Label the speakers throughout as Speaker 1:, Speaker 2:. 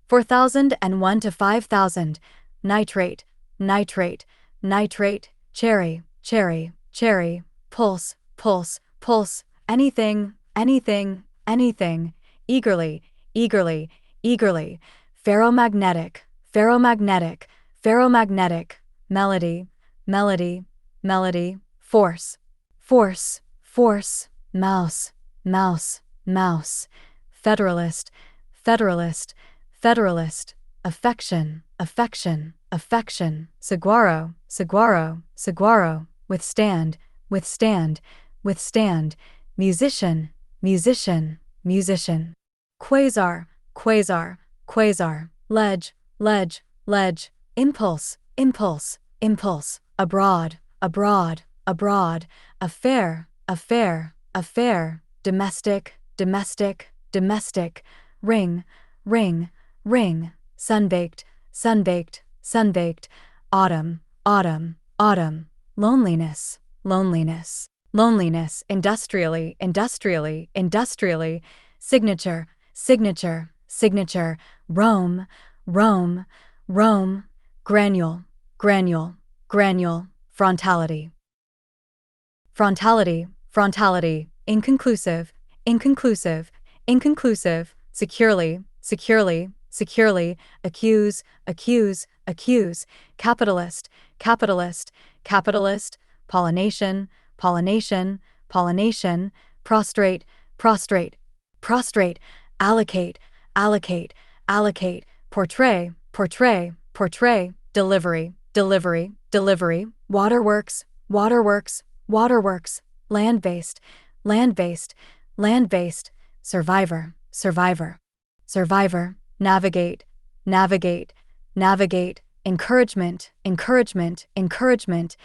Speaker 1: 4001 to 5000, nitrate, nitrate, nitrate, cherry, cherry, cherry, pulse, pulse, pulse, anything, anything, anything, eagerly, eagerly, eagerly, ferromagnetic, ferromagnetic, ferromagnetic, melody, melody, melody, force, force, force, mouse, mouse, mouse, federalist, federalist, federalist, affection, affection, affection, saguaro, saguaro, saguaro, withstand, withstand, withstand, musician, musician, musician, quasar, quasar, quasar, ledge, ledge, ledge, impulse, impulse, impulse, abroad, abroad, abroad, affair, affair, affair, domestic, domestic, domestic, ring, ring, ring, sunbaked, sunbaked, sunbaked, autumn, autumn, autumn, loneliness, loneliness, loneliness, industrially, industrially, industrially, signature, signature, signature, Rome, Rome, Rome, granule, granule, granule, frontality, frontality, frontality, inconclusive, inconclusive, inconclusive, securely, securely, securely, accuse, accuse, accuse, capitalist, capitalist, capitalist, pollination, pollination, pollination, prostrate, prostrate, prostrate, allocate, allocate, allocate, portray, portray, portray, delivery, delivery, delivery, waterworks, waterworks, waterworks, land-based, land-based, land-based, survivor, survivor, survivor, navigate, navigate, navigate, encouragement, encouragement, encouragement,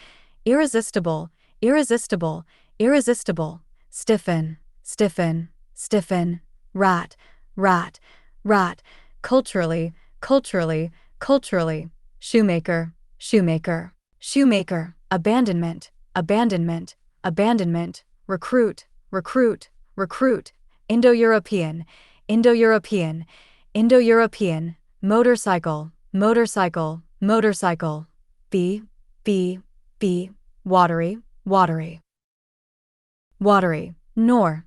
Speaker 1: irresistible, irresistible, irresistible, stiffen, stiffen, stiffen, rat, rat, rat, culturally, culturally, culturally, shoemaker, shoemaker, shoemaker, abandonment, abandonment, abandonment, recruit, recruit, recruit, Indo-European, Indo-European, Indo-European, motorcycle, motorcycle, motorcycle, B, watery, watery, watery, nor,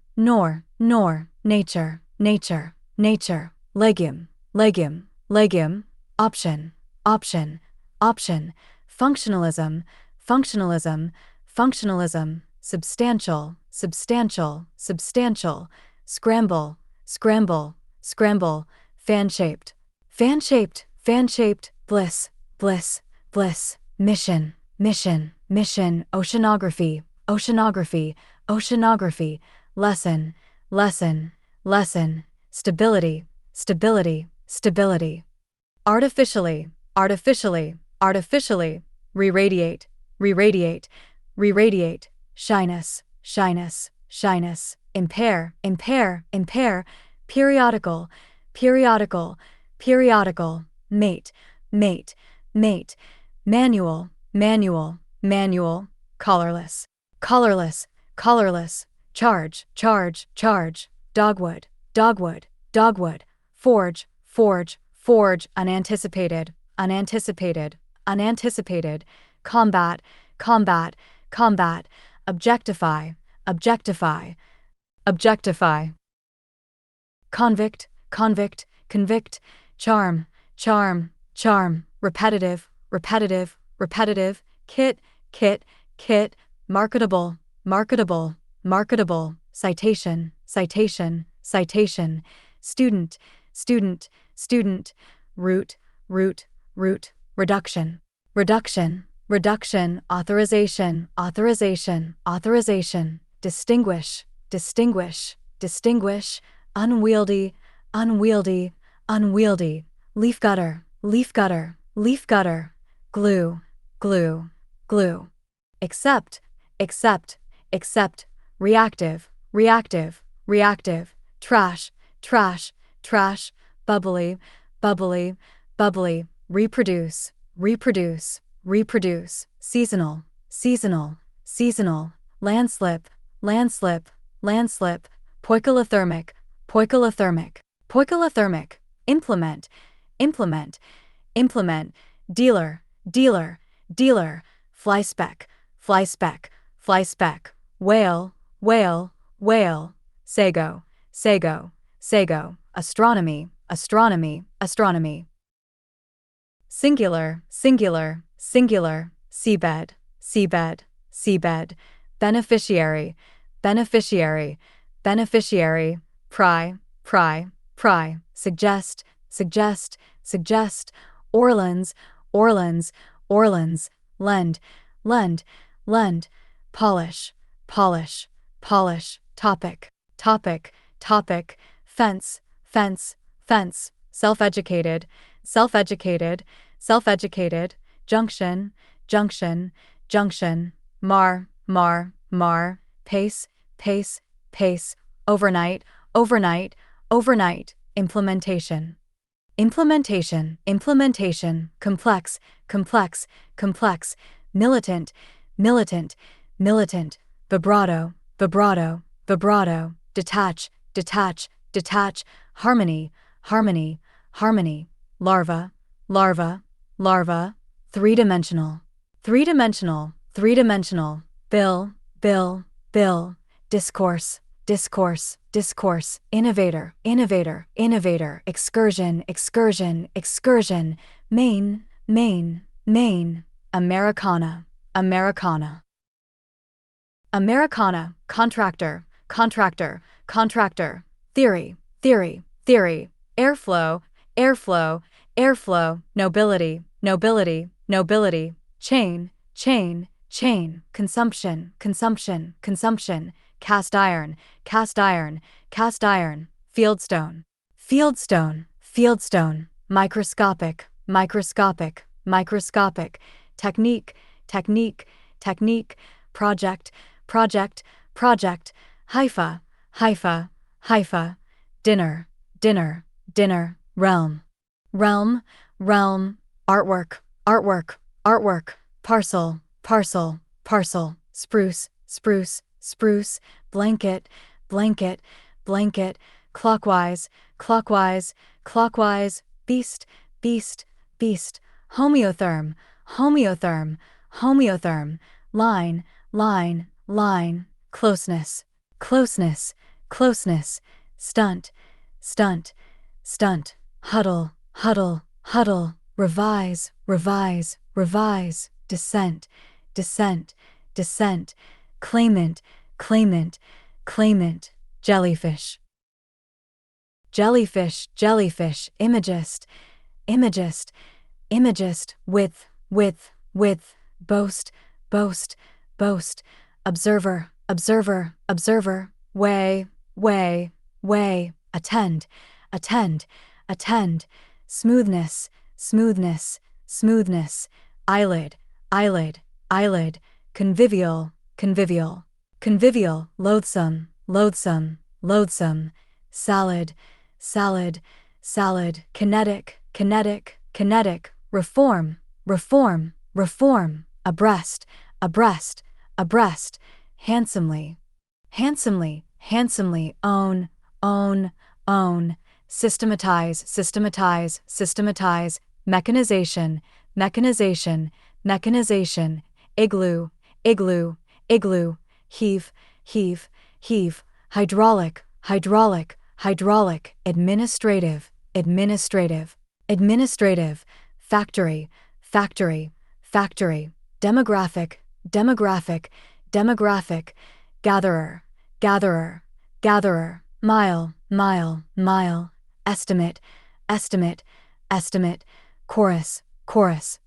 Speaker 1: nature, nature, nature, legume, legume, legume, option, option, option, functionalism, functionalism, functionalism, substantial, substantial, substantial, scramble, scramble, scramble, fan-shaped, fan-shaped, fan-shaped, bliss, bliss, bliss, mission, mission, mission, oceanography, oceanography, oceanography, lesson, lesson, lesson, stability, stability, stability, artificially, artificially, artificially, re-radiate, re-radiate, re-radiate, shyness, shyness, shyness, impair, impair, impair, periodical, periodical, periodical, mate, mate, mate, manual, manual, manual, collarless, collarless, collarless, charge, charge, charge, dogwood, dogwood, dogwood, forge, forge, forge, unanticipated, unanticipated, unanticipated, combat, combat, combat, objectify, objectify, objectify, convict, convict, convict, charm, charm, charm, repetitive, repetitive, repetitive, kit, kit, kit, marketable, marketable, marketable, citation, citation, citation, student, student, student, root, root, root, reduction, reduction, reduction, authorization, authorization, authorization, distinguish, distinguish, distinguish, unwieldy, unwieldy, unwieldy, leaf gutter, leaf gutter, leaf gutter, glue, glue, glue, accept, accept, accept, reactive, reactive, reactive, trash, trash, trash, bubbly, bubbly, bubbly, reproduce, reproduce, reproduce, seasonal, seasonal, seasonal, landslip, landslip, landslip, poikilothermic, poikilothermic, poikilothermic, implement, implement, implement, dealer, dealer, dealer, fly spec, fly spec, fly spec, whale, whale, whale, sago, sago, sago, astronomy, astronomy, astronomy. Singular, singular, singular, seabed, seabed, seabed, beneficiary, beneficiary, beneficiary, pry, pry, pry, suggest, suggest, suggest, Orleans, Orleans, Orleans, lend, lend, lend, polish, polish, polish, topic, topic, topic, fence, fence, fence, self-educated, self-educated, self-educated, junction, junction, junction, mar, mar, mar, pace, pace, pace, overnight, overnight, overnight, implementation. Implementation, implementation, complex, complex, complex, militant, militant, militant, vibrato, vibrato, vibrato, detach, detach, detach, harmony, harmony, harmony, larva, larva, larva, three-dimensional, three-dimensional, three-dimensional, bill, bill, bill, discourse, discourse, discourse, innovator, innovator, innovator, excursion, excursion, excursion, main, main, main, Americana, Americana. Americana, contractor, contractor, contractor, theory, theory, theory, airflow, airflow, airflow, nobility, nobility, nobility, chain, chain, chain, consumption, consumption, consumption, cast iron, cast iron, cast iron, fieldstone, fieldstone, fieldstone, microscopic, microscopic, microscopic, technique, technique, technique, project, project, project, Haifa, Haifa, Haifa, dinner, dinner, dinner, realm, realm, realm, artwork, artwork, artwork, parcel, parcel, parcel, spruce, spruce, spruce, blanket, blanket, blanket, clockwise, clockwise, clockwise, beast, beast, beast, homeotherm, homeotherm, homeotherm, line, line, line, closeness, closeness, closeness, stunt, stunt, stunt, huddle, huddle, huddle, revise, revise, revise, descent, descent, descent, claimant, claimant, claimant, jellyfish, jellyfish, jellyfish, imagist, imagist, imagist, width, width, width, boast, boast, boast, observer, observer, observer, way, way, way, attend, attend, attend, smoothness, smoothness, smoothness, eyelid, eyelid, eyelid, convivial, convivial, convivial, loathsome, loathsome, loathsome, salad, salad, salad, kinetic, kinetic, kinetic, reform, reform, reform, abreast, abreast, abreast, handsomely, handsomely, handsomely, own, own, own, systematize, systematize, systematize, mechanization, mechanization, mechanization, igloo, igloo, igloo, heave, heave, heave, hydraulic, hydraulic, hydraulic, administrative, administrative, administrative, factory, factory, factory, demographic, demographic, demographic, gatherer, gatherer, gatherer, mile, mile, mile, estimate, estimate, estimate, chorus, chorus,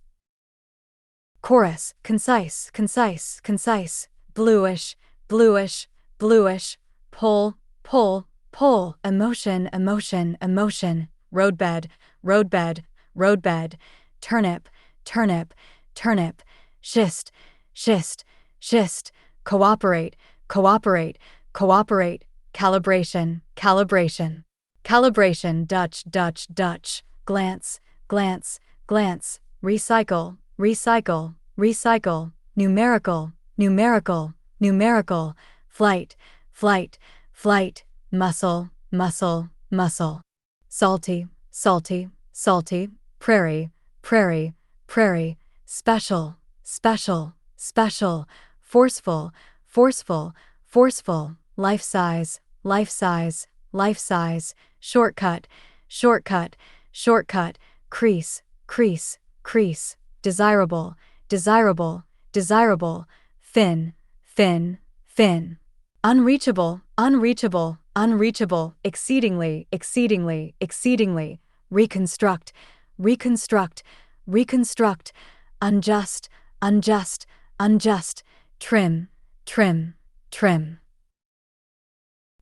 Speaker 1: chorus, concise, concise, concise, bluish, bluish, bluish, pull, pull, pull, emotion, emotion, emotion, roadbed, roadbed, roadbed, turnip, turnip, turnip, schist, schist, schist, cooperate, cooperate, cooperate, calibration, calibration, calibration, Dutch, Dutch, Dutch, glance, glance, glance, recycle, recycle, recycle, numerical, numerical, numerical, flight, flight, flight, muscle, muscle, muscle, salty, salty, salty, prairie, prairie, prairie, special, special, special, forceful, forceful, forceful, life-size, life-size, life-size, shortcut, shortcut, shortcut, crease, crease, crease, desirable, desirable, desirable, thin, thin, thin, unreachable, unreachable, unreachable, exceedingly, exceedingly, exceedingly, reconstruct, reconstruct, reconstruct, unjust, unjust, unjust, trim, trim, trim.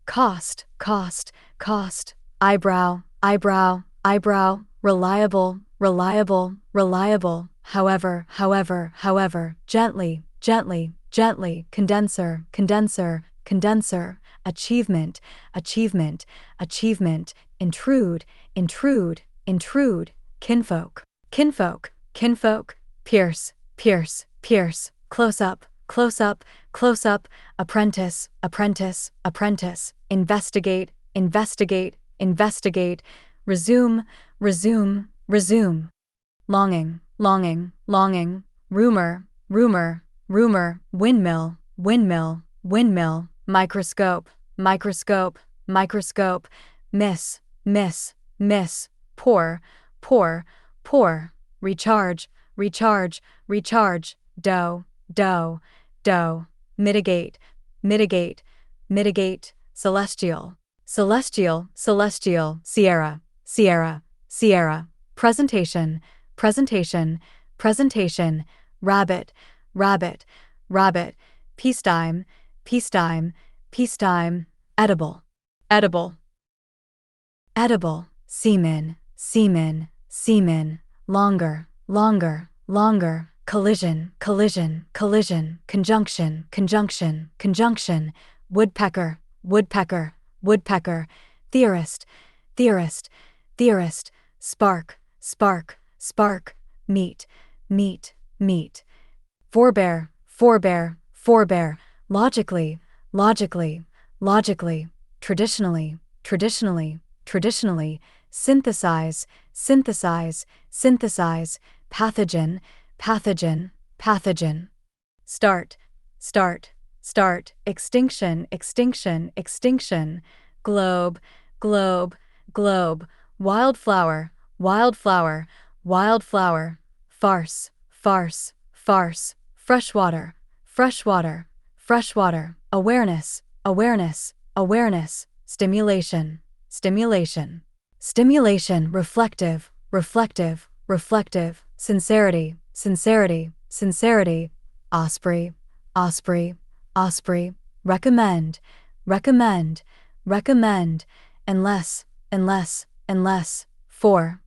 Speaker 1: Cost, cost, cost, eyebrow, eyebrow, eyebrow, reliable, reliable, reliable, however, however, however, gently, gently, gently, condenser, condenser, condenser, achievement, achievement, achievement, intrude, intrude, intrude, kinfolk, kinfolk, kinfolk, pierce, pierce, pierce, close up, close up, close up, apprentice, apprentice, apprentice, investigate, investigate, investigate, resume, resume, resume, longing, longing, longing, rumor, rumor, rumor, windmill, windmill, windmill, microscope, microscope, microscope, miss, miss, miss, pour, pour, pour, recharge, recharge, recharge, dough, dough, dough, mitigate, mitigate, mitigate, celestial, celestial, celestial, Sierra, Sierra, Sierra, presentation, presentation, presentation, rabbit, rabbit, rabbit, peacetime, peacetime, peacetime, edible, edible, edible, semen, semen, semen, longer, longer, longer, collision, collision, collision, conjunction, conjunction, conjunction, woodpecker, woodpecker, woodpecker, theorist, theorist, theorist, spark, spark, spark, meat, meat, meat, forbear, forbear, forbear, logically, logically, logically, traditionally, traditionally, traditionally, synthesize, synthesize, synthesize, pathogen, pathogen, pathogen, start, start, start, extinction, extinction, extinction, globe, globe, globe, wildflower, wildflower, wildflower, farce, farce, farce, freshwater, freshwater, freshwater, awareness, awareness, awareness, stimulation, stimulation, stimulation, reflective, reflective, reflective, sincerity, sincerity, sincerity, osprey, osprey, osprey, recommend, recommend, recommend, unless, unless, unless, for,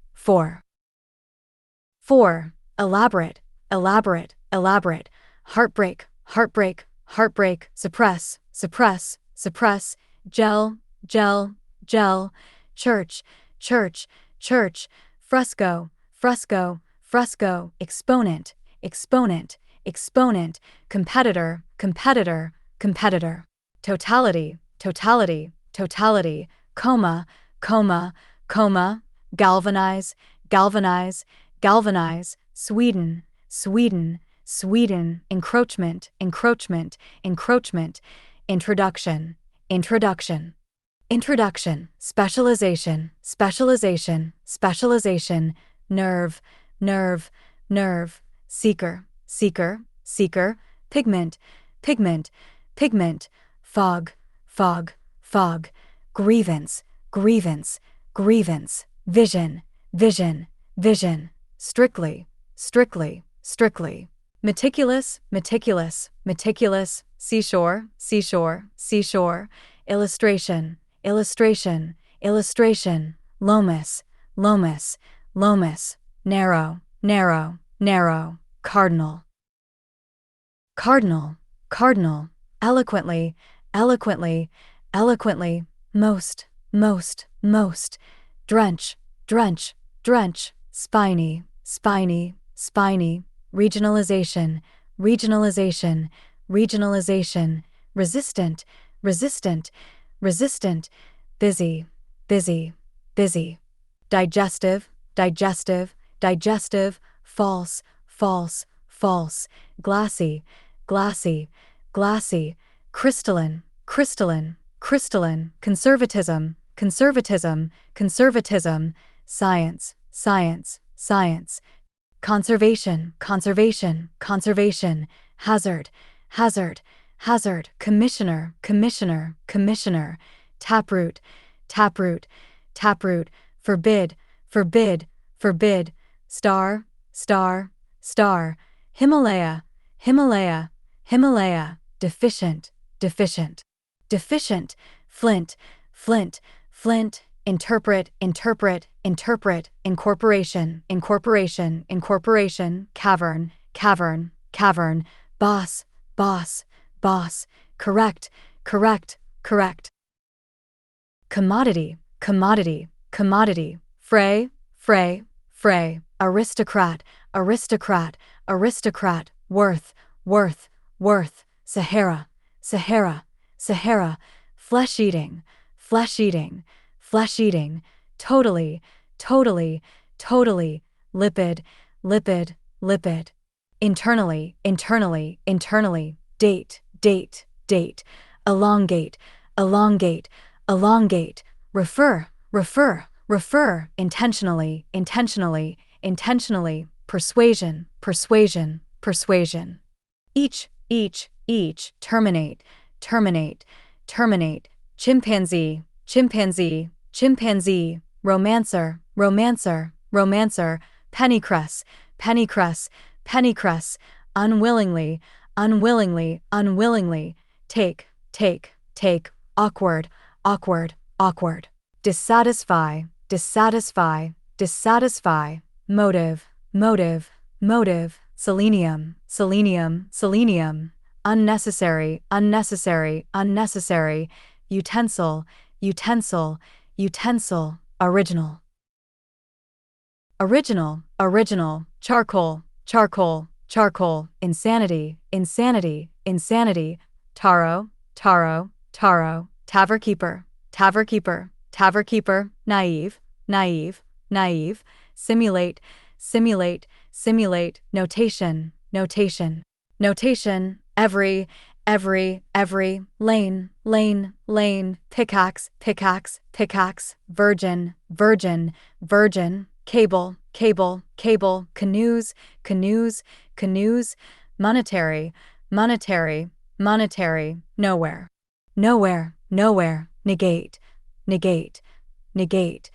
Speaker 1: elaborate, elaborate, elaborate, heartbreak, heartbreak, heartbreak, suppress, suppress, suppress, gel, gel, gel, church, church, church, fresco, fresco, fresco, exponent, exponent, exponent, competitor, competitor, competitor, totality, totality, totality, coma, coma, coma, galvanize, galvanize, galvanize, Sweden, Sweden, Sweden, encroachment, encroachment, encroachment, introduction, introduction, introduction, specialization, specialization, specialization, nerve, nerve, nerve, seeker, seeker, seeker, pigment, pigment, pigment, fog, fog, fog, grievance, grievance, grievance, vision, vision, vision, strictly, strictly, strictly, meticulous, meticulous, meticulous, seashore, seashore, seashore, illustration, illustration, illustration, lomus, lomus, lomus, narrow, narrow, narrow, cardinal, cardinal, cardinal, eloquently, eloquently, eloquently, most, most, most, drench, drench, drench, spiny, spiny, spiny, regionalization, regionalization, regionalization, resistant, resistant, resistant, busy, busy, busy, digestive, digestive, digestive, false, false, false, glassy, glassy, glassy, crystalline, crystalline, crystalline, conservatism, conservatism, conservatism, science, science, science, conservation, conservation, conservation, hazard, hazard, hazard, commissioner, commissioner, commissioner, taproot, taproot, taproot, forbid, forbid, forbid, star, star, star, Himalaya, Himalaya, Himalaya, deficient, deficient, deficient, flint, flint, flint, interpret, interpret, interpret, incorporation, incorporation, incorporation, cavern, cavern, cavern, boss, boss, boss, correct, correct, correct, commodity, commodity, commodity, fray, fray, fray, aristocrat, aristocrat, aristocrat, worth, worth, worth, Sahara, Sahara, Sahara, flesh-eating, flesh-eating, flesh-eating, totally, totally, totally, lipid, lipid, lipid, internally, internally, internally, date, date, date, elongate, elongate, elongate, refer, refer, refer, intentionally, intentionally, intentionally, persuasion, persuasion, persuasion, each, terminate, terminate, terminate, chimpanzee, chimpanzee, chimpanzee, romancer, romancer, romancer, pennycress, pennycress, pennycress, unwillingly, unwillingly, unwillingly, take, take, take, awkward, awkward, awkward, dissatisfy, dissatisfy, dissatisfy, motive, motive, motive, selenium, selenium, selenium, unnecessary, unnecessary, unnecessary, utensil, utensil, utensil, original, original, original, charcoal, charcoal, charcoal, insanity, insanity, insanity, taro, taro, taro, taverkeeper, taverkeeper, taverkeeper, naive, naive, naive, simulate, simulate, simulate, notation, notation, notation, every, lane, lane, lane, pickaxe, pickaxe, pickaxe, virgin, virgin, virgin, cable, cable, cable, canoes, canoes, canoes, monetary, monetary, monetary, nowhere, nowhere, nowhere, negate, negate, negate,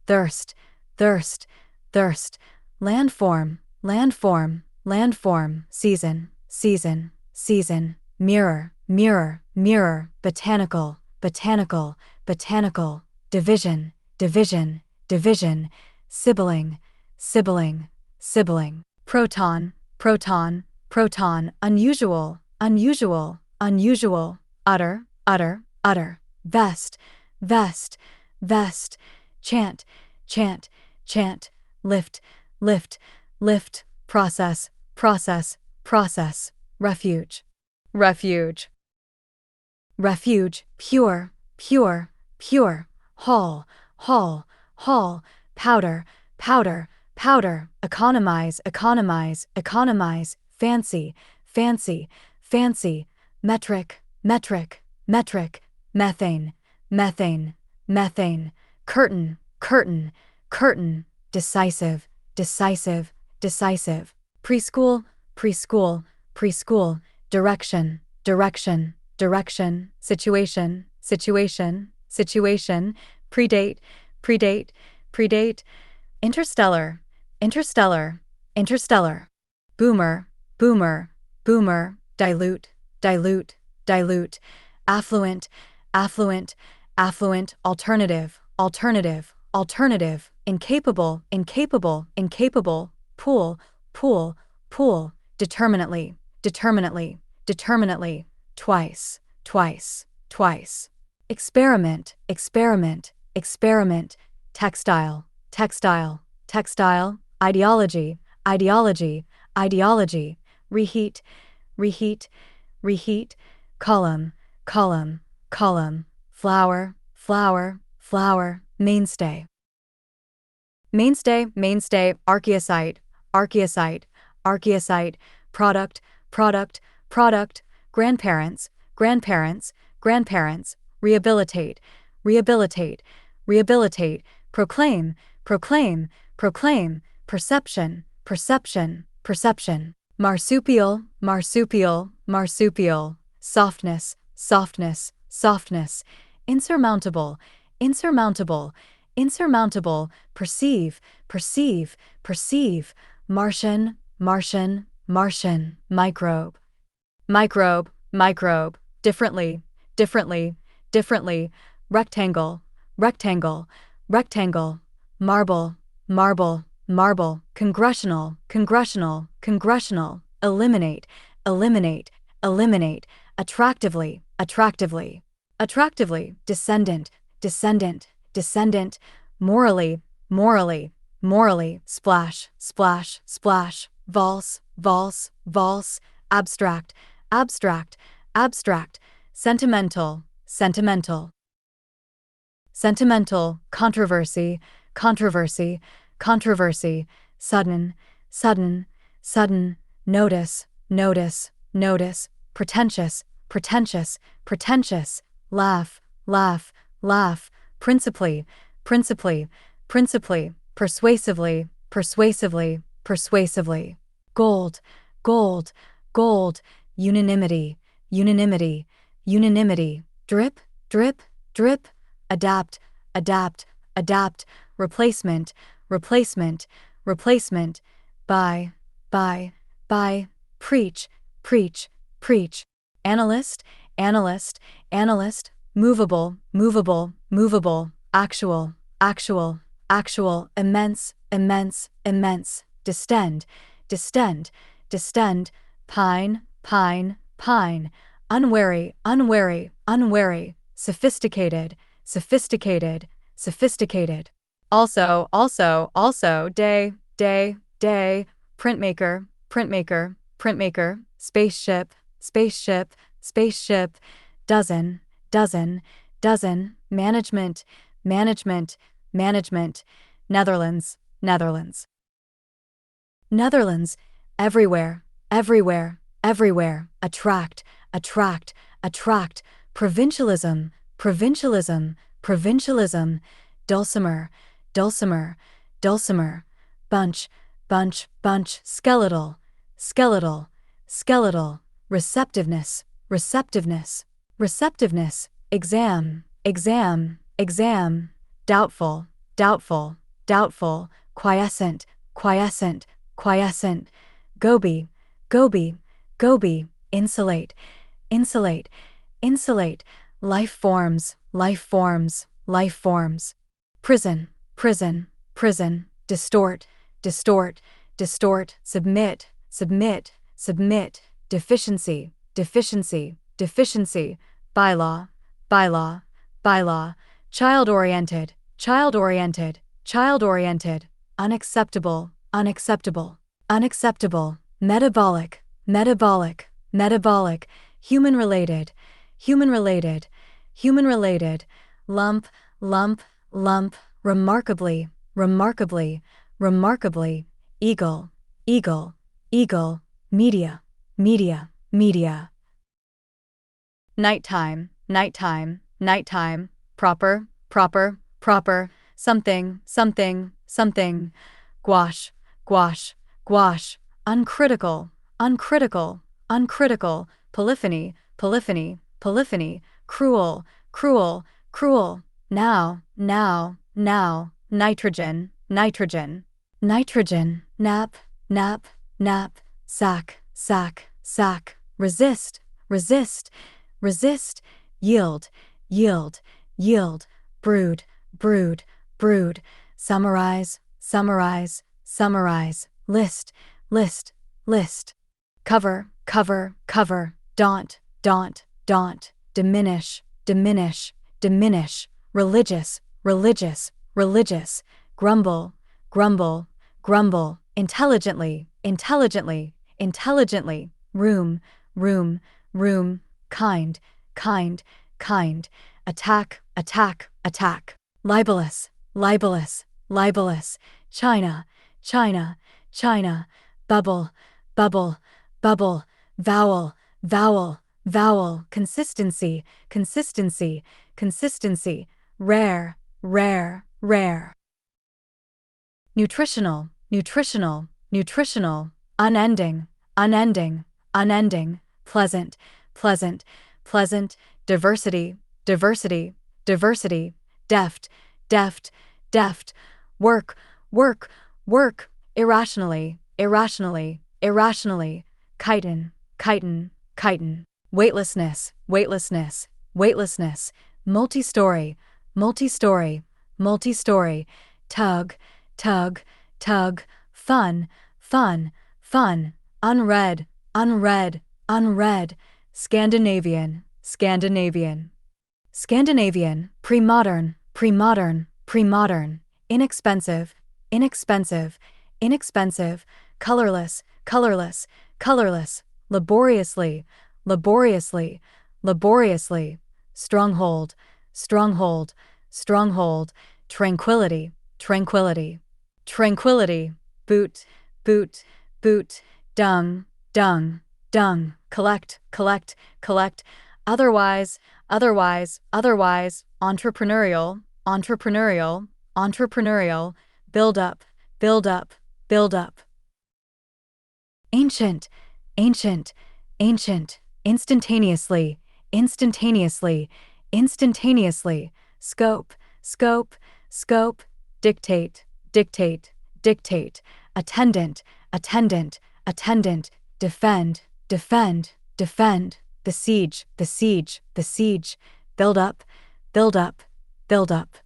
Speaker 1: thirst, thirst, thirst, landform, landform, landform, season, season, season, mirror, mirror, mirror, botanical, botanical, botanical, division, division, division, sibling, sibling, sibling, proton, proton, proton, unusual, unusual, unusual, utter, utter, utter, vest, vest, vest, chant, chant, chant, lift, lift, lift, process, process, process, refuge, refuge, refuge, pure, pure, pure, hall, hall, hall, powder, powder, powder, economize, economize, economize, fancy, fancy, fancy, metric, metric, metric, methane, methane, methane, curtain, curtain, curtain, decisive, decisive, decisive, preschool, preschool, preschool, direction, direction, direction, situation, situation, situation, predate, predate, predate, interstellar, interstellar, interstellar, boomer, boomer, boomer, dilute, dilute, dilute, affluent, affluent, affluent, alternative, alternative, alternative, incapable, incapable, incapable, pool, pool, pool, determinately, determinately, determinately, twice, twice, twice, experiment, experiment, experiment, textile, textile, textile, ideology, ideology, ideology, reheat, reheat, reheat, column, column, column, flower, flower, flower, mainstay, mainstay, mainstay, archaeocite, archaeocite, archaeocite, product, product, product, grandparents, grandparents, grandparents, rehabilitate, rehabilitate, rehabilitate, proclaim, proclaim, proclaim, perception, perception, perception, marsupial, marsupial, marsupial, softness, softness, softness, insurmountable, insurmountable, insurmountable, perceive, perceive, perceive, Martian, Martian, Martian, microbe, microbe, microbe, differently, differently, differently, rectangle, rectangle, rectangle, marble, marble, marble, congressional, congressional, congressional, eliminate, eliminate, eliminate, attractively, attractively, attractively, descendant, descendant, descendant, morally, morally, morally, splash, splash, splash, valse, valse, valse, abstract, abstract, abstract, sentimental, sentimental, sentimental, controversy, controversy, controversy, sudden, sudden, sudden, notice, notice, notice, pretentious, pretentious, pretentious, laugh, laugh, laugh, principally, principally, principally, persuasively, persuasively, persuasively, gold, gold, gold, unanimity, unanimity, unanimity, drip, drip, drip, adapt, adapt, adapt, replacement, replacement, replacement, buy, preach, preach, preach, analyst, analyst, analyst, movable, movable, movable, actual, actual, actual, immense, immense, immense, distend, distend, distend, pine, pine, pine, unwary, unwary, unwary, sophisticated, sophisticated, sophisticated. Also, also, also, day, day, day, printmaker, printmaker, printmaker, spaceship, spaceship, spaceship, dozen, dozen, dozen, management, management, management, Netherlands, Netherlands. Netherlands, everywhere, everywhere, everywhere, attract, attract, attract, provincialism, provincialism, provincialism, dulcimer, dulcimer, dulcimer, bunch, bunch, bunch, skeletal, skeletal, skeletal, receptiveness, receptiveness, receptiveness, exam, exam, exam, doubtful, doubtful, doubtful, quiescent, quiescent, quiescent, goby, goby, goby, insulate, insulate, insulate, life forms, life forms, life forms, prison, prison, prison, distort, distort, distort, submit, submit, submit, deficiency, deficiency, deficiency, bylaw, bylaw, bylaw, child-oriented, child-oriented, child-oriented, unacceptable, unacceptable, unacceptable, metabolic, metabolic, metabolic, human-related, human-related, human-related, lump, lump, lump, remarkably, remarkably, remarkably, eagle, eagle, eagle, media, media, media. Nighttime, nighttime, nighttime, proper, proper, proper, something, something, something, gouache, gouache, gouache, uncritical, uncritical, uncritical, polyphony, polyphony, polyphony, cruel, cruel, cruel, now, now, now, nitrogen, nitrogen, nitrogen, nap, nap, nap, sack, sack, sack, resist, resist, resist, yield, yield, yield, brood, brood, brood, summarize, summarize, summarize, list, list, list, cover, cover, cover, daunt, daunt, daunt, diminish, diminish, diminish, religious, religious, religious, grumble, grumble, grumble, intelligently, intelligently, intelligently, room, room, room, kind, kind, kind, attack, attack, attack, libelous, libelous, libelous, China, China, China, bubble, bubble, bubble, vowel, vowel, vowel, consistency, consistency, consistency, rare, rare, rare. Nutritional, nutritional, nutritional, unending, unending, unending, pleasant, pleasant, pleasant, diversity, diversity, diversity, deft, deft, deft, work, work, work, irrationally, irrationally, irrationally, chitin, chitin, chitin, weightlessness, weightlessness, weightlessness, multi-story, multi-story, multi-story, tug, tug, tug, fun, fun, fun, unread, unread, unread, Scandinavian, Scandinavian. Scandinavian, pre-modern, pre-modern, pre-modern, inexpensive, inexpensive, inexpensive, colorless, colorless, colorless, laboriously, laboriously, laboriously, stronghold, stronghold, stronghold, tranquility, tranquility, tranquility, boot, boot, boot, dung, dung, dung, collect, collect, collect, otherwise, otherwise, otherwise, entrepreneurial, entrepreneurial, entrepreneurial, build up, build up, build up. Ancient, ancient, ancient, instantaneously, instantaneously, instantaneously, scope, scope, scope, dictate, dictate, dictate, attendant, attendant, attendant, defend, defend, defend, besiege, besiege, besiege, build up, build up, build up.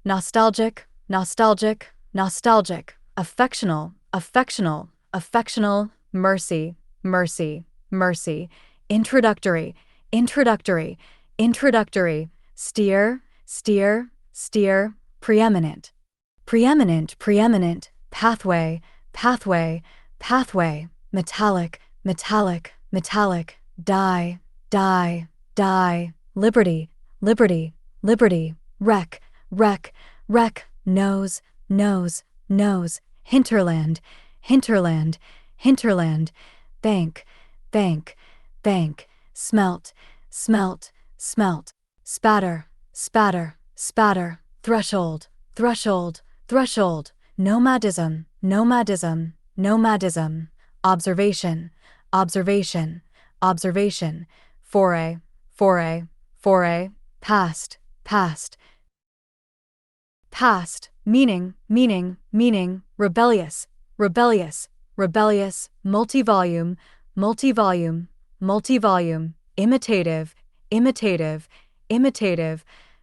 Speaker 1: Nostalgic, nostalgic, nostalgic, affectional, affectional, affectional, mercy, mercy, mercy, introductory, introductory, introductory, steer, steer, steer, preeminent, preeminent, preeminent, pathway, pathway, pathway, metallic, metallic, metallic, die, die, die, liberty, liberty, liberty, wreck, wreck, wreck, nose, nose, nose, hinterland, hinterland, hinterland, bank, bank, bank, smelt, smelt, smelt, spatter, spatter, spatter, threshold, threshold, threshold, nomadism, nomadism, nomadism, observation, observation, observation, foray, foray, foray, past, past, past, meaning, meaning, meaning, rebellious, rebellious, rebellious, multi-volume, multi-volume, multi-volume, imitative, imitative, imitative,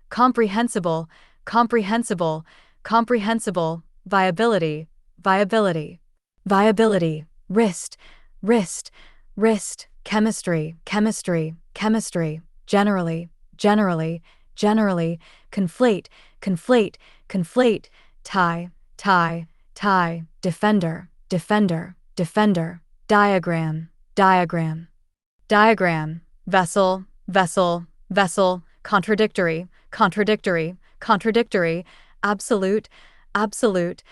Speaker 1: comprehensible, comprehensible, comprehensible, viability, viability, viability, wrist, wrist, wrist, chemistry, chemistry, chemistry, generally, generally, generally, conflate, conflate, conflate, tie, tie, tie, defender, defender, defender, diagram, diagram, diagram, vessel, vessel, vessel, contradictory, contradictory, contradictory, absolute, absolute,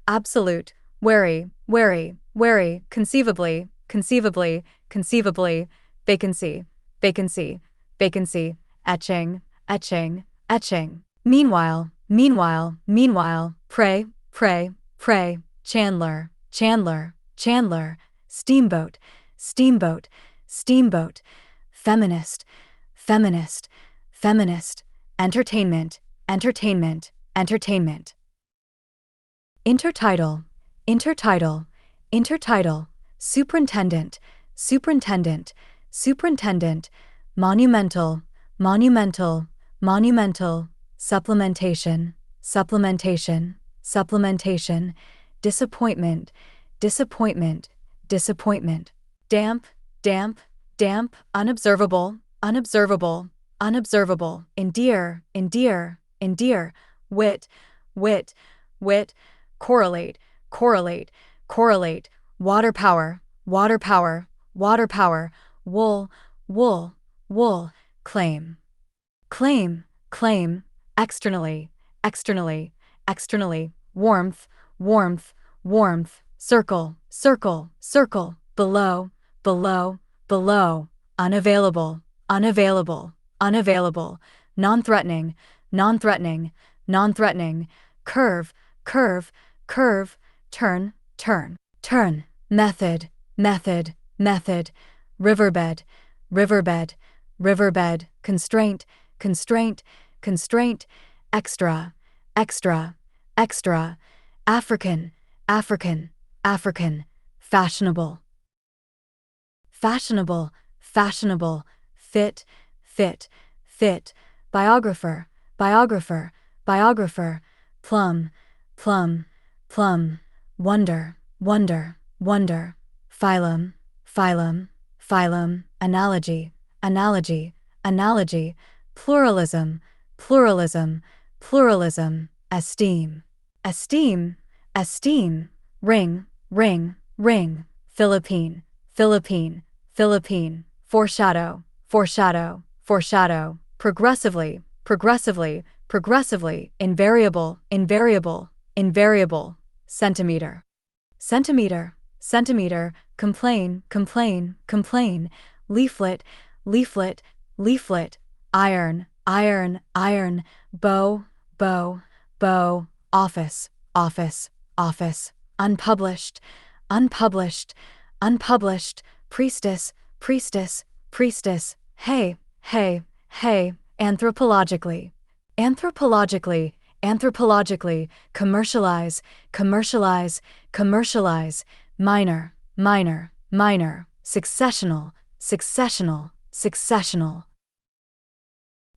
Speaker 1: absolute, wary, wary, wary, conceivably, conceivably, conceivably, vacancy, vacancy, vacancy, etching, etching, etching. Meanwhile, meanwhile, meanwhile, pray, pray, pray, Chandler, Chandler, Chandler, steamboat, steamboat, steamboat, feminist, feminist, feminist, entertainment, entertainment, entertainment. Intertitle, intertitle, intertitle, superintendent, superintendent, superintendent, monumental, monumental, monumental, supplementation, supplementation, supplementation, disappointment, disappointment, disappointment, damp, damp, damp, unobservable, unobservable, unobservable, endear, endear, endear, wit, wit, wit, correlate, correlate, correlate, water power, water power, water power, wool, wool, wool, claim, claim, claim, externally, externally, externally, warmth, warmth, warmth, circle, circle, circle, below, below, below, unavailable, unavailable, unavailable, non-threatening, non-threatening, non-threatening, curve, curve, curve, turn, turn, turn, method, method, method, riverbed, riverbed, riverbed, constraint, constraint, constraint, extra, extra, extra, African, African, African, fashionable, fashionable, fashionable, fit, fit, fit, biographer, biographer, biographer, plum, plum, plum, wonder, wonder, wonder, phylum, phylum, phylum, analogy, analogy, analogy, pluralism, pluralism, pluralism, esteem, esteem, esteem, ring, ring, ring, Philippine, Philippine, Philippine, foreshadow, foreshadow, foreshadow, progressively, progressively, progressively, invariable, invariable, invariable, centimeter, centimeter, centimeter, complain, complain, complain, leaflet, leaflet, leaflet, iron, iron, iron, bow, bow, bow, office, office, office, unpublished, unpublished, unpublished, priestess, priestess, priestess, hey, hey, hey, anthropologically, anthropologically, anthropologically, commercialize, commercialize, commercialize, minor, minor, minor, successional, successional, successional,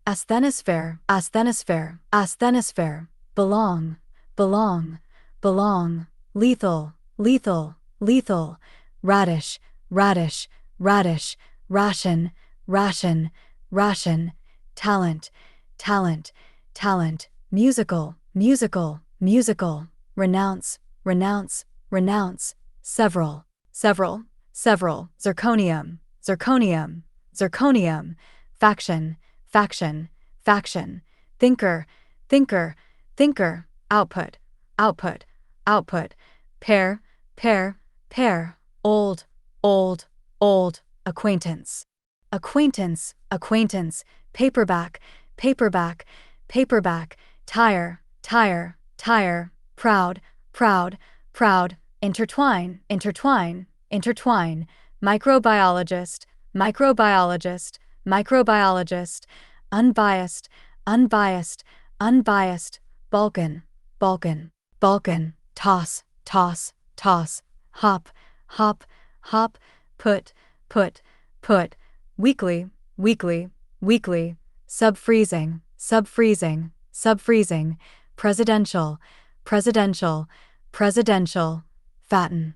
Speaker 1: asthenosphere, asthenosphere, asthenosphere, belong, belong, belong, lethal, lethal, lethal, radish, radish, radish, ration, ration, ration, talent, talent, talent, musical, musical, musical, renounce, renounce, renounce, several, several, several, zirconium, zirconium, zirconium, faction, faction, faction, thinker, thinker, thinker, output, output, output, pair, pair, pair, old, old, old, acquaintance, acquaintance, acquaintance, paperback, paperback, paperback, tire, tire, tire, proud, proud, proud, intertwine, intertwine, intertwine, microbiologist, microbiologist, microbiologist, unbiased, unbiased, unbiased, Balkan, Balkan, Balkan, toss, toss, toss, hop, hop, hop, put, put, put, weekly, weekly, weekly, sub-freezing, sub-freezing, sub-freezing, presidential, presidential, presidential, fatten,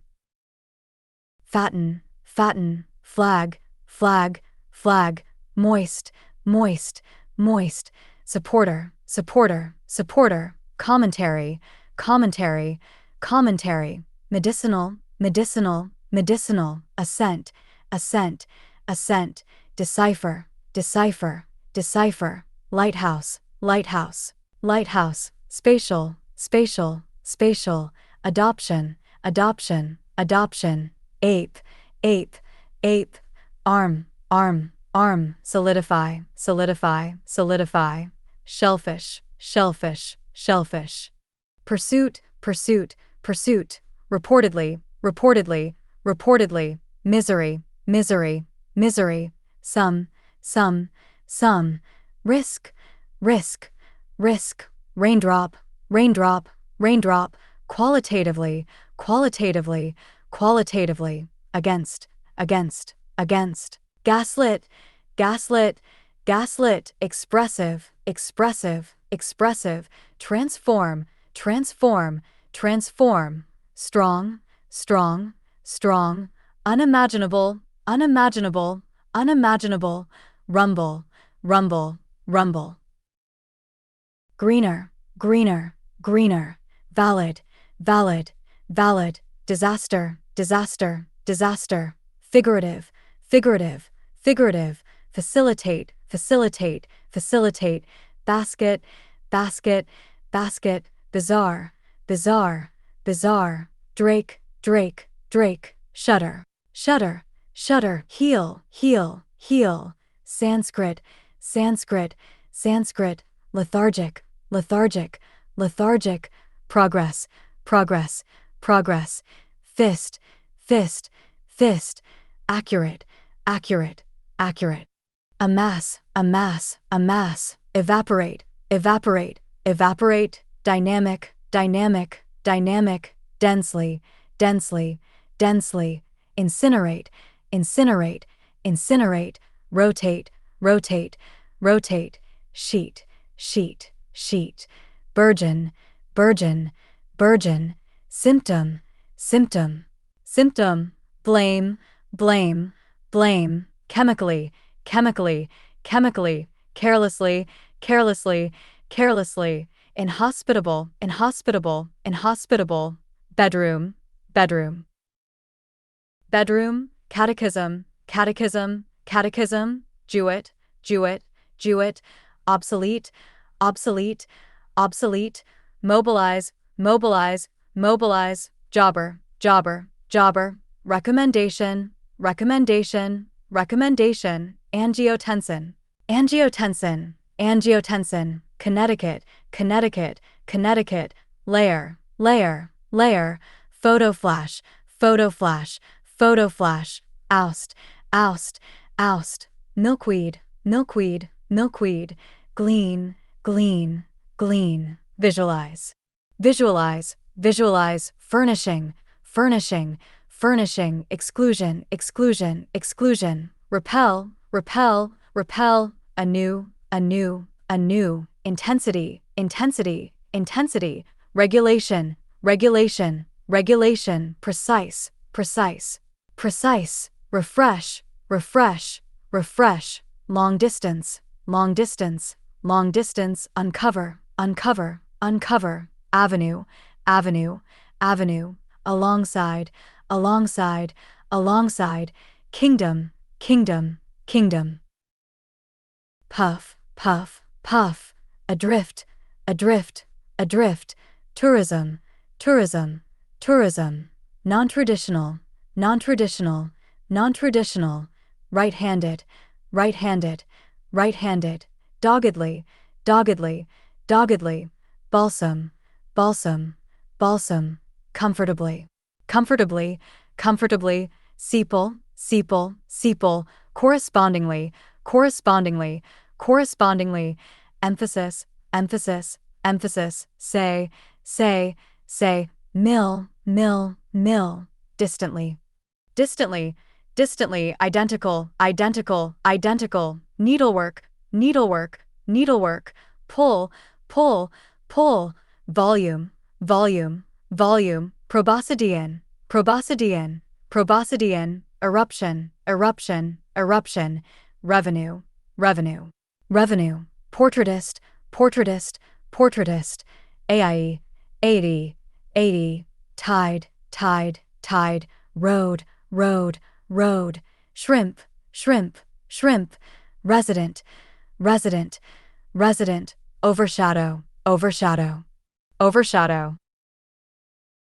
Speaker 1: fatten, fatten, flag, flag, flag, moist, moist, moist, supporter, supporter, supporter, commentary, commentary, commentary, medicinal, medicinal, medicinal, assent, assent, assent, decipher, decipher, decipher, lighthouse, lighthouse, lighthouse, spatial, spatial, spatial, adoption, adoption, adoption, ape, ape, ape, arm, arm, arm, solidify, solidify, solidify, shellfish, shellfish, shellfish, pursuit, pursuit, pursuit, reportedly, reportedly, reportedly, misery, misery, misery, some, some, risk, risk, risk, raindrop, raindrop, raindrop, qualitatively, qualitatively, qualitatively, against, against, against, gaslit, gaslit, gaslit, expressive, expressive, expressive, transform, transform, transform, strong, strong, strong, unimaginable, unimaginable, unimaginable, rumble, rumble, rumble, greener, greener, greener, valid, valid, valid, disaster, disaster, disaster, figurative, figurative, figurative, facilitate, facilitate, facilitate, basket, basket, basket, bizarre, bizarre, bizarre, drake, drake, drake, shudder, shudder, shudder, heel, heel, heel, Sanskrit, Sanskrit, Sanskrit, lethargic, lethargic, lethargic, progress, progress, progress, fist, fist, fist, accurate, accurate, accurate, amass, amass, amass, evaporate, evaporate, evaporate, dynamic, dynamic, dynamic, densely, densely, densely, incinerate, incinerate, incinerate, rotate, rotate, rotate, sheet, sheet, sheet, burgeon, burgeon, burgeon, symptom, symptom, symptom, blame, blame, blame, chemically, chemically, chemically, carelessly, carelessly, carelessly, inhospitable, inhospitable, inhospitable, bedroom, bedroom, bedroom, catechism, catechism, catechism, Jewett, Jewett, Jewett, obsolete, obsolete, obsolete, mobilize, mobilize, mobilize, jobber, jobber, jobber, recommendation, recommendation, recommendation, angiotensin, angiotensin, angiotensin, Connecticut, Connecticut, Connecticut, layer, layer, layer, photo flash, photo flash, photo flash, oust, oust, oust, milkweed, milkweed, milkweed, glean, glean, glean, visualize, visualize, visualize, furnishing, furnishing, furnishing, exclusion, exclusion, exclusion, repel, repel, repel, anew, anew, anew, intensity, intensity, intensity, regulation, regulation, regulation, precise, precise, precise, refresh, refresh, refresh, long distance, long distance, long distance, uncover, uncover, uncover, avenue, avenue, avenue, alongside, alongside, alongside, kingdom, kingdom, kingdom, puff, puff, puff, adrift, adrift, adrift, tourism, tourism, tourism, non-traditional, non-traditional, non-traditional, right-handed, right-handed, right-handed, doggedly, doggedly, doggedly, balsam, balsam, balsam, comfortably, comfortably, comfortably, sepal, sepal, sepal, correspondingly, correspondingly, correspondingly, emphasis, emphasis, emphasis, say, say, say, mill, mill, mill, distantly, distantly, distantly, identical, identical, identical, needlework, needlework, needlework, pull, pull, pull, volume, volume, volume, proboscidean, proboscidean, proboscidean, eruption, eruption, eruption, revenue, revenue, revenue, portraitist, portraitist, portraitist, AIE, 80, 80, tide, tide, tide, road, road, road, shrimp, shrimp, shrimp, resident, resident, resident, overshadow, overshadow, overshadow,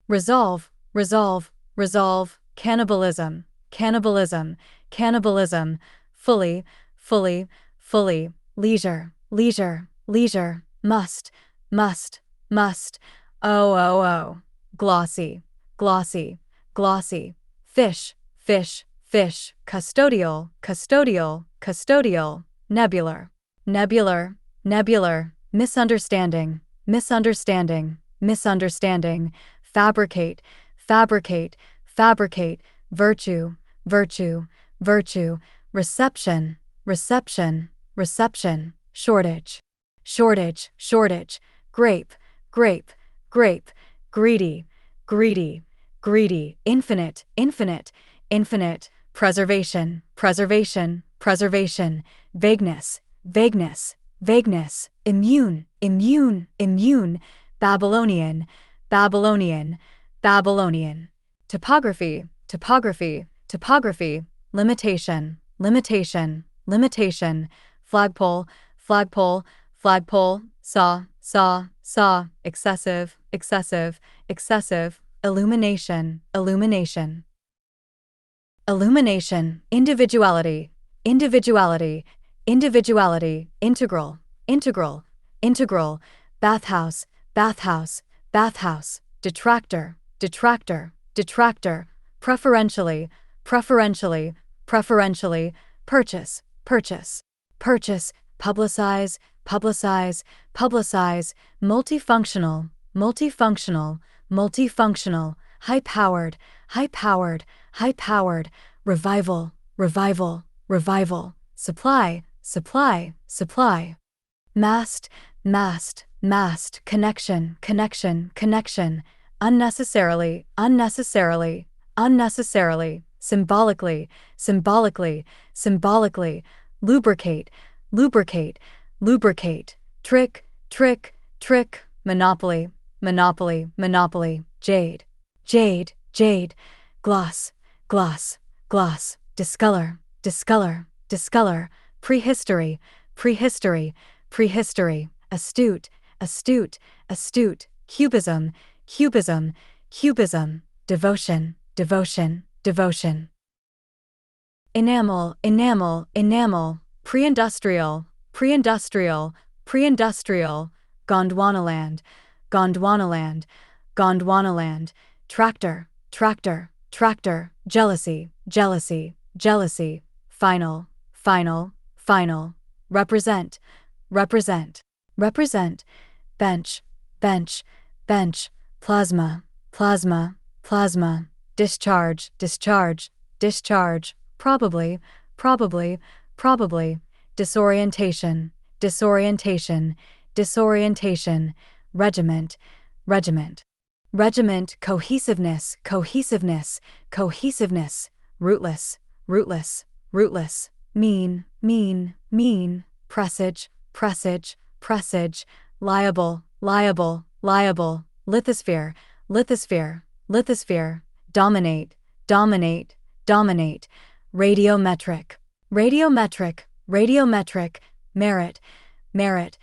Speaker 1: resolve, resolve, resolve, cannibalism, cannibalism, cannibalism, fully, fully, fully, leisure, leisure, leisure, must, must, must, oh, glossy, glossy, glossy, fish, fish, fish, custodial, custodial, custodial, nebular, nebular, nebular, misunderstanding, misunderstanding, misunderstanding, fabricate, fabricate, fabricate, virtue, virtue, virtue, reception, reception, reception, shortage, shortage, shortage, grape, grape, grape, greedy, greedy, greedy, infinite, infinite, infinite, preservation, preservation, preservation, vagueness, vagueness, vagueness, immune, immune, immune, Babylonian, Babylonian, Babylonian, topography, topography, topography, limitation, limitation, limitation, flagpole, flagpole, flagpole, saw, saw, saw, excessive, excessive, excessive, illumination, illumination. Illumination, individuality, individuality, individuality, integral, integral, integral, bathhouse, bathhouse, bathhouse, detractor, detractor, detractor, preferentially, preferentially, preferentially, purchase, purchase, purchase, publicize, publicize, publicize, multifunctional, multifunctional, multifunctional, high-powered, high-powered, high-powered, revival, revival, revival, supply, supply, supply, mast, mast, mast, connection, connection, connection, unnecessarily, unnecessarily, unnecessarily, symbolically, symbolically, symbolically, lubricate, lubricate, lubricate, trick, trick, trick, monopoly, monopoly, monopoly, jade, jade, jade, gloss, gloss, gloss, discolor, discolor, discolor, prehistory, prehistory, prehistory, astute, astute, astute, cubism, cubism, cubism, devotion, devotion, devotion. Enamel, enamel, enamel, pre-industrial, pre-industrial, pre-industrial, Gondwanaland, Gondwanaland, Gondwanaland, tractor, tractor, tractor, jealousy, jealousy, jealousy, final, final, final, represent, represent, represent, bench, bench, bench, plasma, plasma, plasma, discharge, discharge, discharge, probably, probably, probably, disorientation, disorientation, disorientation, regiment, regiment, regiment, cohesiveness, cohesiveness, cohesiveness, rootless, rootless, rootless, mean, mean, mean, presage, presage, presage, liable, liable, liable, lithosphere, lithosphere, lithosphere, dominate, dominate, dominate, radiometric, radiometric, radiometric, merit, merit,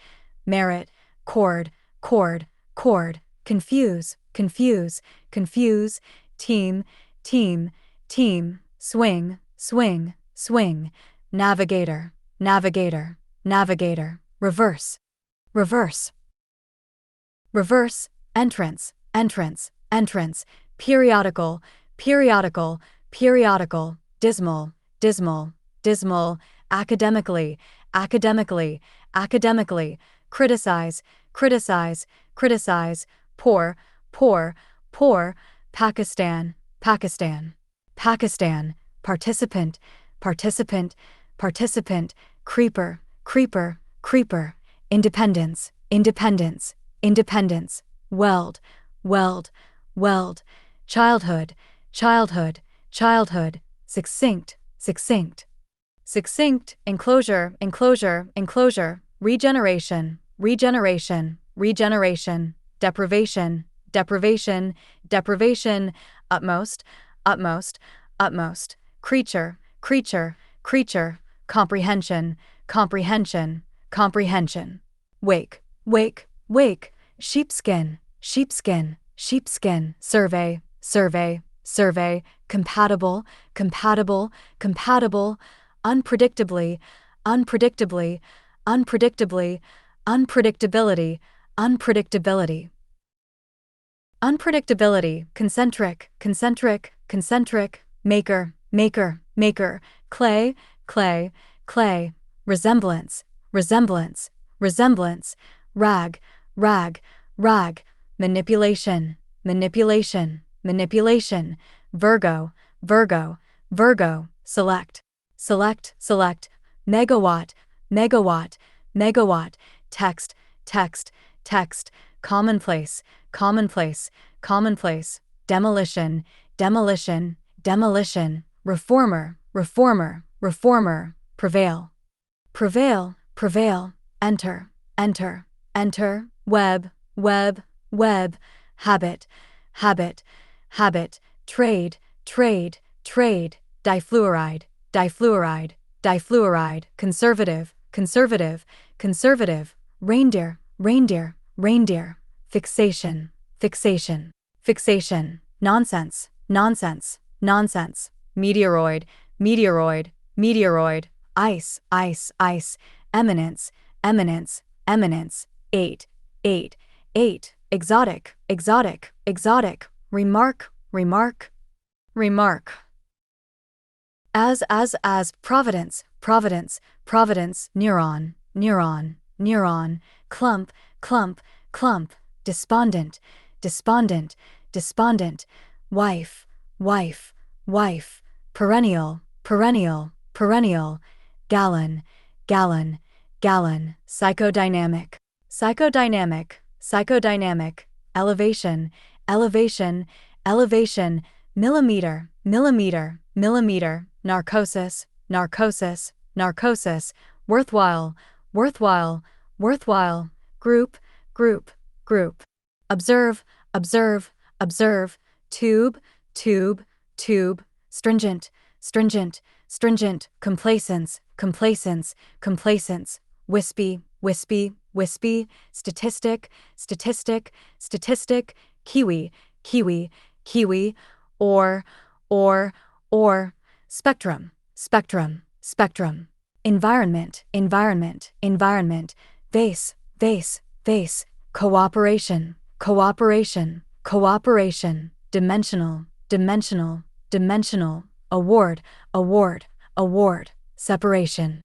Speaker 1: merit, chord, chord, chord, confuse, confuse, confuse, team, team, team, swing, swing, swing, navigator, navigator, navigator, reverse, reverse, reverse, entrance, entrance, entrance, periodical, periodical, periodical, dismal, dismal, dismal, academically, academically, academically, criticize, criticize, criticize, poor, poor, poor, Pakistan, Pakistan, Pakistan, participant, participant, participant, creeper, creeper, creeper, independence, independence, independence, weld, weld, weld, childhood, childhood, childhood, succinct, succinct, succinct, enclosure, enclosure, enclosure, regeneration, regeneration, regeneration, deprivation, deprivation, deprivation, utmost, utmost, utmost, creature, creature, creature, comprehension, comprehension, comprehension, wake, wake, wake, sheepskin, sheepskin, sheepskin, survey, survey, survey, compatible, compatible, compatible, unpredictably, unpredictably, unpredictably, unpredictability, unpredictability. Unpredictability, concentric, concentric, concentric, maker, maker, maker, clay, clay, clay, resemblance, resemblance, resemblance, rag, rag, rag, manipulation, manipulation, manipulation, Virgo, Virgo, Virgo, select, select, select, megawatt, megawatt, megawatt, text, text, text, commonplace, commonplace, commonplace, demolition, demolition, demolition, reformer, reformer, reformer, prevail, prevail, prevail, enter, enter, enter, web, web, web, habit, habit, habit, trade, trade, trade, difluoride, difluoride, difluoride, conservative, conservative, conservative, reindeer, reindeer, reindeer, fixation, fixation, fixation, nonsense, nonsense, nonsense, meteoroid, meteoroid, meteoroid, ice, ice, ice, eminence, eminence, eminence, eight, eight, eight, exotic, exotic, exotic, remark, remark, remark. As, providence, providence, providence, neuron, neuron, neuron, clump, clump, clump, despondent, despondent, despondent, wife, wife, wife, perennial, perennial, perennial, gallon, gallon, gallon, psychodynamic, psychodynamic, psychodynamic, elevation, elevation, elevation, millimeter, millimeter, millimeter, narcosis, narcosis, narcosis, worthwhile, worthwhile, worthwhile, group, group, group, observe, observe, observe, tube, tube, tube, stringent, stringent, stringent, complacence, complacence, complacence, wispy, wispy, wispy, statistic, statistic, statistic, kiwi, kiwi, kiwi, or, or, spectrum, spectrum, spectrum, environment, environment, environment, vase, vase, vase, cooperation, cooperation, cooperation, dimensional, dimensional, dimensional, award, award, award, separation.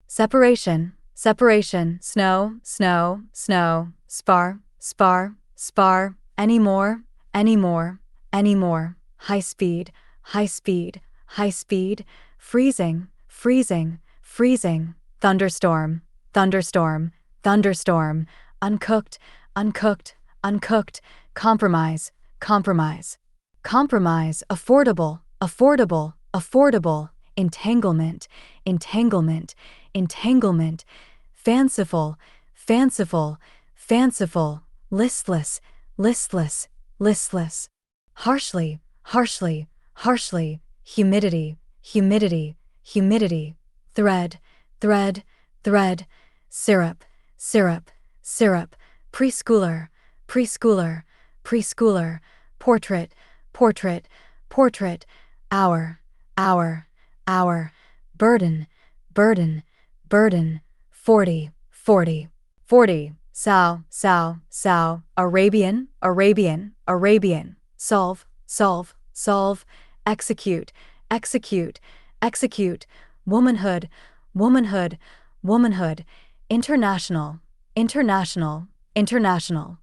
Speaker 1: Separation, separation, snow, snow, snow, spar, spar, spar, anymore, anymore, anymore, high speed, high speed, high speed, freezing, freezing, freezing, thunderstorm, thunderstorm, thunderstorm, uncooked, uncooked, uncooked, compromise, compromise, compromise, affordable, affordable, affordable, entanglement, entanglement, entanglement, fanciful, fanciful, fanciful, listless, listless, listless, harshly, harshly, harshly, humidity, humidity, humidity, thread, thread, thread, syrup, syrup, syrup, preschooler, preschooler, preschooler, portrait, portrait, portrait, hour, hour, hour, burden, burden, burden, 40, 40, 40, sow, sow, sow, Arabian, Arabian, Arabian, solve, solve, solve, execute, execute, execute, womanhood, womanhood, womanhood, international, international, international,